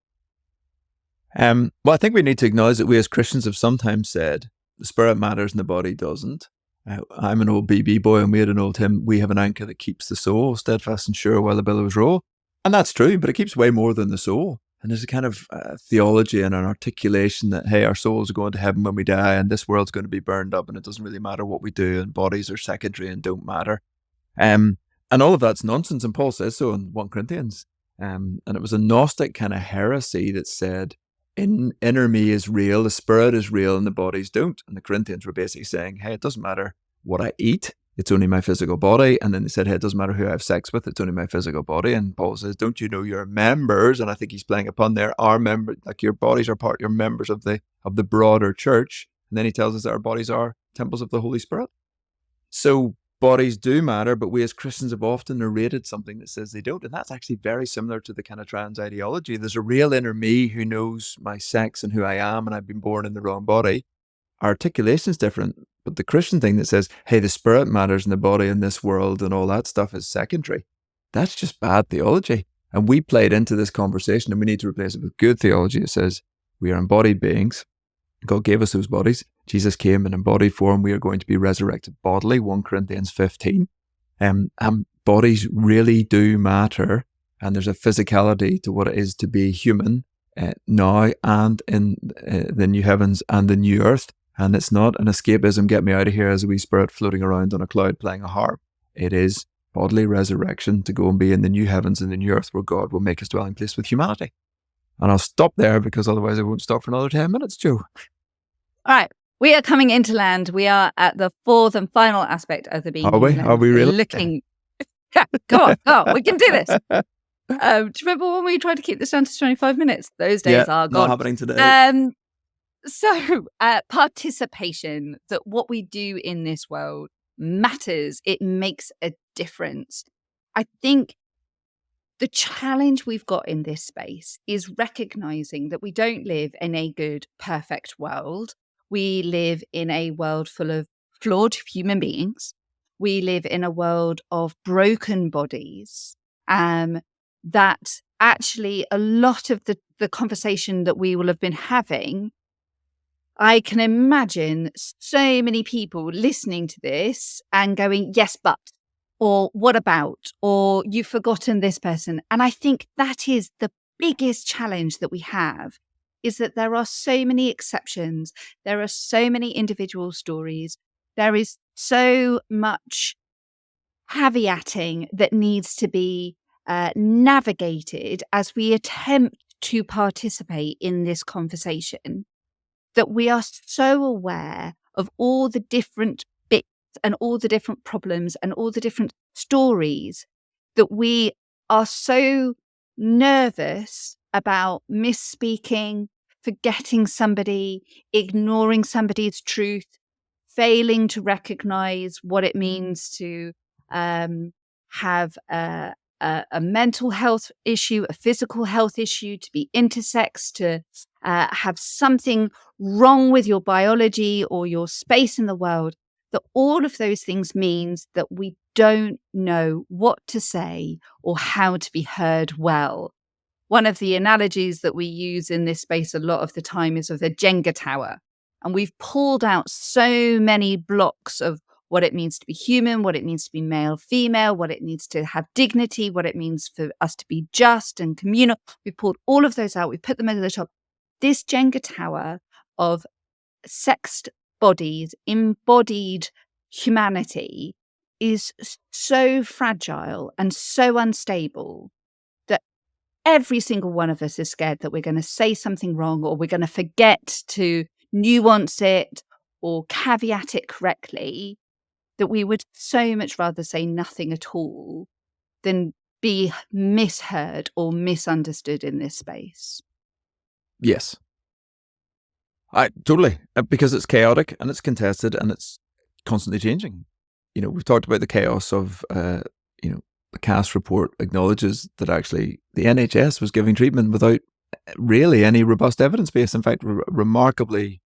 Well, I think we need to acknowledge that we as Christians have sometimes said the spirit matters and the body doesn't. I'm an old BB boy, and we had an old hymn, we have an anchor that keeps the soul steadfast and sure while the billows roll. And that's true, but it keeps way more than the soul. And there's a kind of theology and an articulation that, hey, our souls are going to heaven when we die, and this world's going to be burned up, and it doesn't really matter what we do, and bodies are secondary and don't matter. And all of that's nonsense, and Paul says so in 1 Corinthians. And it was a Gnostic kind of heresy that said, inner me is real, the spirit is real, and the bodies don't. And the Corinthians were basically saying, hey, it doesn't matter what I eat, it's only my physical body. And then they said, hey, it doesn't matter who I have sex with, it's only my physical body. And Paul says, don't you know your members? And I think he's playing upon there, our members, like your bodies are you're members of the broader church. And then he tells us that our bodies are temples of the Holy Spirit. So bodies do matter, but we as Christians have often narrated something that says they don't. And that's actually very similar to the kind of trans ideology. There's a real inner me who knows my sex and who I am, and I've been born in the wrong body. Our articulation is different, but the Christian thing that says, hey, the spirit matters in the body in this world and all that stuff is secondary. That's just bad theology. And we played into this conversation, and we need to replace it with good theology. It says we are embodied beings. God gave us those bodies. Jesus came in embodied form. We are going to be resurrected bodily, 1 Corinthians 15. And bodies really do matter. And there's a physicality to what it is to be human now and in the new heavens and the new earth. And it's not an escapism, get me out of here as a wee spirit floating around on a cloud playing a harp. It is bodily resurrection to go and be in the new heavens and the new earth where God will make his dwelling place with humanity. And I'll stop there because otherwise I won't stop for another 10 minutes, Joe. All right. We are coming into land. We are at the fourth and final aspect of the being. Are we? Are we really? Looking. Yeah, come on. We can do this. Do you remember when we tried to keep this down to 25 minutes? Those days are gone. Not happening today. So participation, that what we do in this world matters. It makes a difference. I think the challenge we've got in this space is recognizing that we don't live in a good, perfect world. We live in a world full of flawed human beings. We live in a world of broken bodies. That actually a lot of the conversation that we will have been having, I can imagine so many people listening to this and going, yes, but, or what about, or you've forgotten this person. And I think that is the biggest challenge that we have, is that there are so many exceptions. There are so many individual stories. There is so much caveating that needs to be navigated as we attempt to participate in this conversation, that we are so aware of all the different bits and all the different problems and all the different stories, that we are so nervous about misspeaking, forgetting somebody, ignoring somebody's truth, failing to recognize what it means to have a mental health issue, a physical health issue, to be intersex, to have something wrong with your biology or your space in the world, that all of those things means that we don't know what to say or how to be heard well. One of the analogies that we use in this space a lot of the time is of the Jenga tower. And we've pulled out so many blocks of what it means to be human, what it means to be male, female, what it needs to have dignity, what it means for us to be just and communal. We've pulled all of those out. We put them over the top. This Jenga tower of sexed bodies, embodied humanity, is so fragile and so unstable that every single one of us is scared that we're going to say something wrong, or we're going to forget to nuance it or caveat it correctly, that we would so much rather say nothing at all than be misheard or misunderstood in this space. Yes. Totally. Because it's chaotic and it's contested and it's constantly changing. You know, we've talked about the chaos of, the CAS report acknowledges that actually the NHS was giving treatment without really any robust evidence base. In fact, remarkably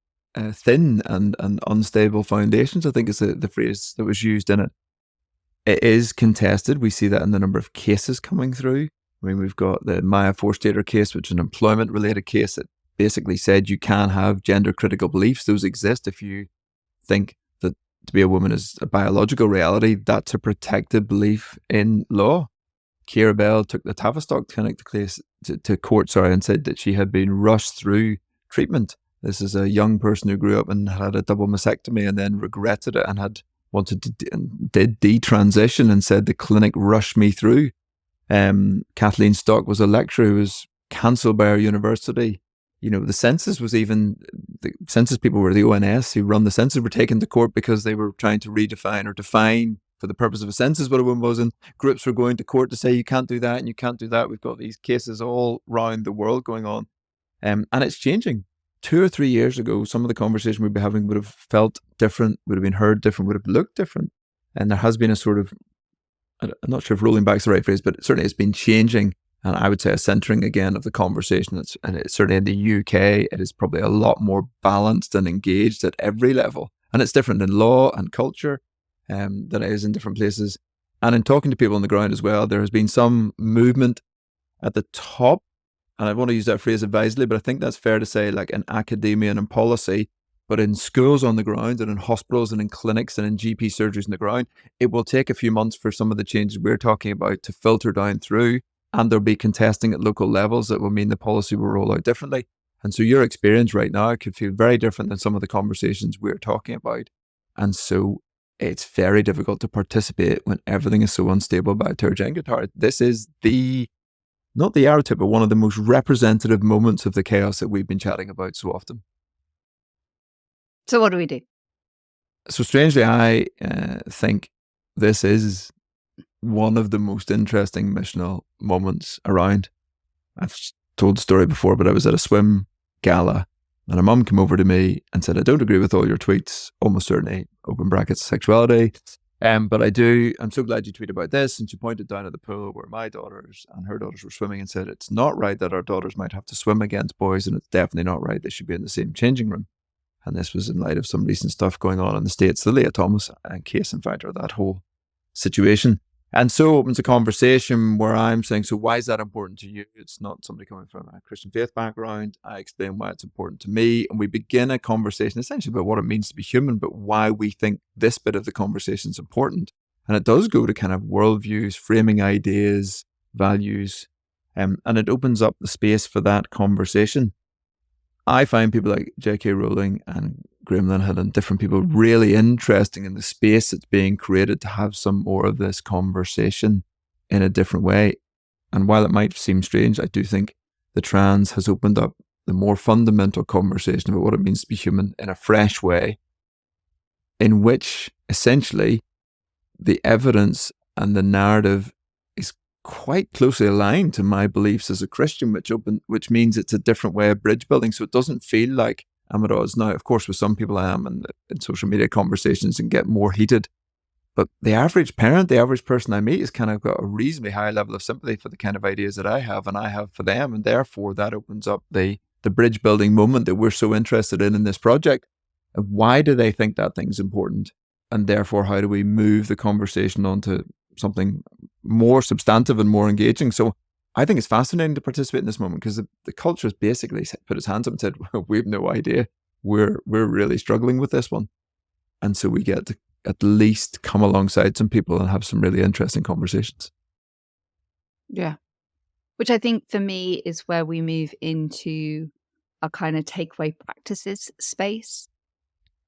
thin and unstable foundations, I think is the phrase that was used in it. It is contested. We see that in the number of cases coming through. I mean, we've got the Maya Forstater case, which is an employment-related case that basically said you can have gender-critical beliefs. Those exist. If you think that to be a woman is a biological reality, that's a protected belief in law. Keira Bell took the Tavistock clinic to court, and said that she had been rushed through treatment. This is a young person who grew up and had a double mastectomy and then regretted it and had wanted to did detransition and said the clinic rushed me through. Kathleen Stock was a lecturer who was cancelled by our university The census was even, the census people were the ONS who run the census were taken to court because they were trying to redefine or define for the purpose of a census what a woman was, and groups were going to court to say you can't do that and you can't do that. We've got these cases all around the world going on, and it's changing. 2 or 3 years ago, some of the conversation we'd be having would have felt different, would have been heard different, would have looked different, and there has been a sort of, I'm not sure if rolling back is the right phrase, but certainly it's been changing. And I would say a centering again of the conversation. It's certainly in the UK, it is probably a lot more balanced and engaged at every level. And it's different in law and culture than it is in different places. And in talking to people on the ground as well, there has been some movement at the top. And I want to use that phrase advisedly, but I think that's fair to say, like in academia and in policy, but in schools on the ground and in hospitals and in clinics and in GP surgeries on the ground, it will take a few months for some of the changes we're talking about to filter down through. And there'll be contesting at local levels that will mean the policy will roll out differently. And so your experience right now could feel very different than some of the conversations we're talking about. And so it's very difficult to participate when everything is so unstable by a third-gen guitar. This is not the archetype, but one of the most representative moments of the chaos that we've been chatting about so often. So what do we do? So strangely, I think this is one of the most interesting missional moments around. I've told the story before, but I was at a swim gala and a mum came over to me and said, I don't agree with all your tweets, almost certainly, open brackets, sexuality. But I do, I'm so glad you tweet about this. And she pointed down at the pool where my daughters and her daughters were swimming and said, it's not right that our daughters might have to swim against boys, and it's definitely not right they should be in the same changing room. And this was in light of some recent stuff going on in the States, the Leah Thomas case, in fact, or that whole situation. And so it opens a conversation where I'm saying, so why is that important to you? It's not somebody coming from a Christian faith background. I explain why it's important to me. And we begin a conversation essentially about what it means to be human, but why we think this bit of the conversation is important. And it does go to kind of worldviews, framing ideas, values, and it opens up the space for that conversation. I find people like JK Rowling and Graham Linhill and different people really interesting in the space that's being created to have some more of this conversation in a different way. And while it might seem strange, I do think the trans has opened up the more fundamental conversation about what it means to be human in a fresh way, in which essentially the evidence and the narrative is quite closely aligned to my beliefs as a Christian, which means it's a different way of bridge building. So it doesn't feel like I'm at odds. Now, of course, with some people I am in social media conversations and get more heated. But the average parent, the average person I meet has kind of got a reasonably high level of sympathy for the kind of ideas that I have and I have for them. And therefore, that opens up the bridge building moment that we're so interested in this project. And why do they think that thing's important? And therefore, how do we move the conversation onto something more substantive and more engaging? So I think it's fascinating to participate in this moment because the culture has basically put its hands up and said, well, we have no idea. We're really struggling with this one. And so we get to at least come alongside some people and have some really interesting conversations. Yeah. Which I think for me is where we move into a kind of takeaway practices space.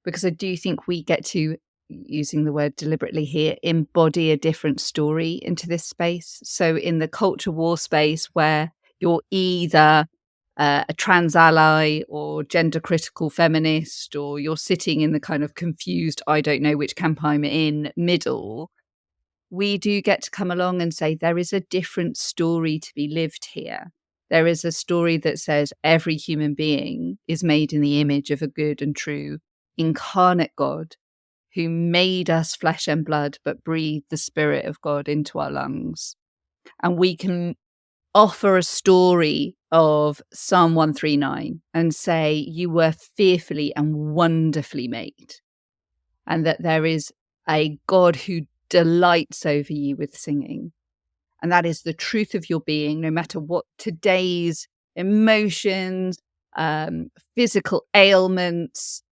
Because I do think we get to, using the word deliberately here, embody a different story into this space. So in the culture war space where you're either a trans ally or gender critical feminist, or you're sitting in the kind of confused, I don't know which camp I'm in middle, we do get to come along and say there is a different story to be lived here. There is a story that says every human being is made in the image of a good and true incarnate God who made us flesh and blood, but breathed the Spirit of God into our lungs. And we can offer a story of Psalm 139 and say, you were fearfully and wonderfully made. And that there is a God who delights over you with singing. And that is the truth of your being, no matter what today's emotions, physical ailments,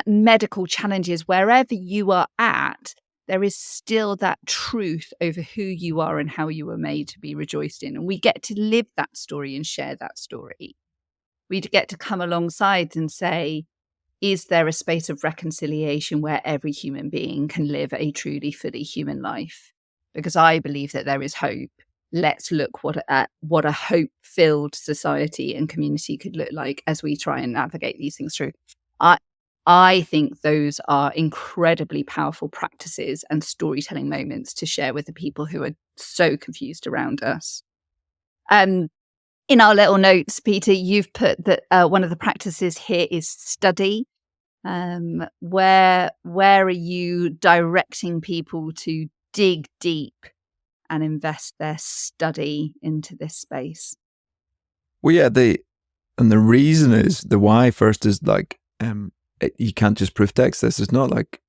medical challenges, wherever you are at, there is still that truth over who you are and how you were made to be rejoiced in. And we get to live that story and share that story. We get to come alongside and say, is there a space of reconciliation where every human being can live a truly fully human life? Because I believe that there is hope. let's look at what a hope-filled society and community could look like as we try and navigate these things through. I think those are incredibly powerful practices and storytelling moments to share with the people who are so confused around us. In our little notes, Peter, you've put that one of the practices here is study. Where are you directing people to dig deep and invest their study into this space? Well, yeah, the reason is, the why first is like, you can't just proof text this. It's not like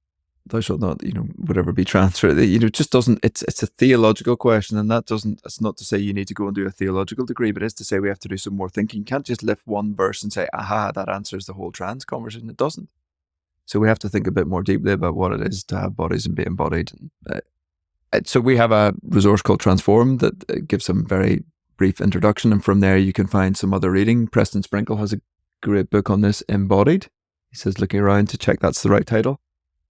thou shalt not, whatever be transferred. It just doesn't. It's a theological question, and it's not to say you need to go and do a theological degree, but it's to say we have to do some more thinking. You can't just lift one verse and say, aha, that answers the whole trans conversation. It doesn't. So we have to think a bit more deeply about what it is to have bodies and be embodied. So we have a resource called Transform that gives some very brief introduction, and from there you can find some other reading. Preston Sprinkle has a great book on this, Embodied. He says, looking around to check that's the right title.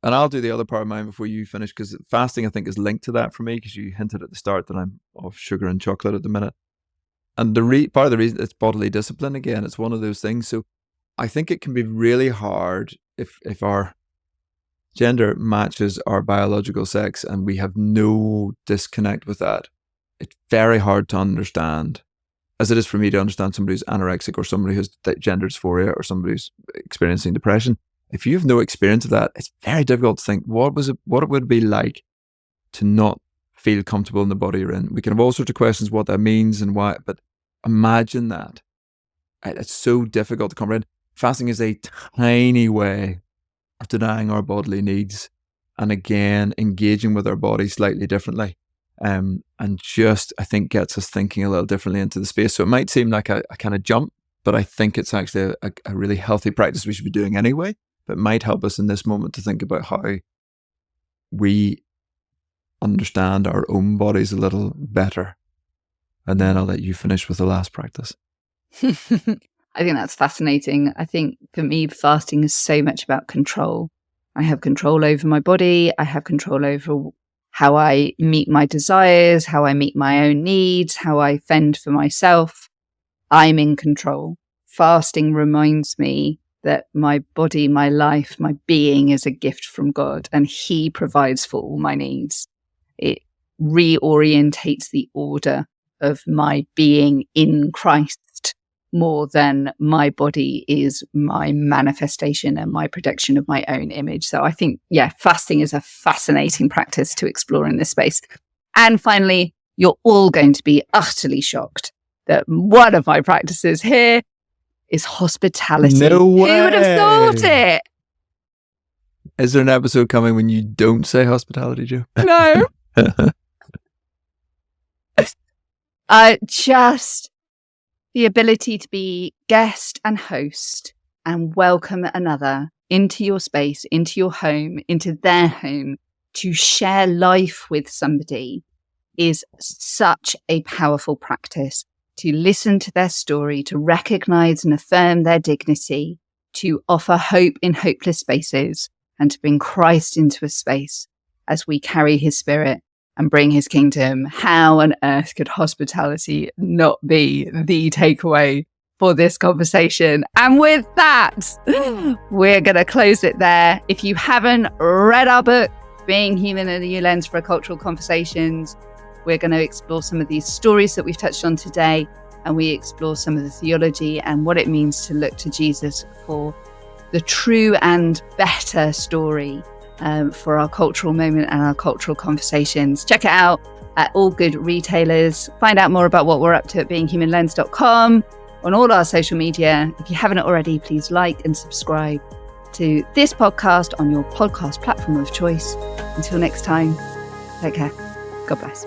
And I'll do the other part of mine before you finish, because fasting, I think, is linked to that for me, because you hinted at the start that I'm off sugar and chocolate at the minute. And part of the reason, it's bodily discipline again. It's one of those things. So I think it can be really hard if our gender matches our biological sex and we have no disconnect with that. It's very hard to understand, as it is for me to understand somebody who's anorexic or somebody who's gender dysphoria or somebody who's experiencing depression. If you have no experience of that, it's very difficult to think what it would be like to not feel comfortable in the body you're in. We can have all sorts of questions what that means and why, but imagine that. It's so difficult to comprehend. Fasting is a tiny way of denying our bodily needs and again engaging with our body slightly differently, and just, I think, gets us thinking a little differently into the space. So it might seem like a kind of jump, but I think it's actually a really healthy practice we should be doing anyway, but might help us in this moment to think about how we understand our own bodies a little better. And then I'll let you finish with the last practice. I think that's fascinating. I think for me, fasting is so much about control. I have control over my body. I have control over how I meet my desires, how I meet my own needs, how I fend for myself. I'm in control. Fasting reminds me that my body, my life, my being is a gift from God, and He provides for all my needs. It reorientates the order of my being in Christ more than my body is my manifestation and my projection of my own image. So I think, fasting is a fascinating practice to explore in this space. And finally, you're all going to be utterly shocked that one of my practices here is hospitality. No way. Who would have thought it? Is there an episode coming when you don't say hospitality, Joe? No. Just the ability to be guest and host and welcome another into your space, into your home, into their home, to share life with somebody is such a powerful practice. To listen to their story, to recognize and affirm their dignity, to offer hope in hopeless spaces, and to bring Christ into a space as we carry His Spirit and bring His kingdom. How on earth could hospitality not be the takeaway for this conversation? And with that, we're going to close it there. If you haven't read our book, Being Human in a New Lens for Cultural Conversations, we're going to explore some of these stories that we've touched on today, and we explore some of the theology and what it means to look to Jesus for the true and better story for our cultural moment and our cultural conversations. Check it out at all good retailers. Find out more about what we're up to at beinghumanlens.com, on all our social media. If you haven't already, please like and subscribe to this podcast on your podcast platform of choice. Until next time, take care. God bless.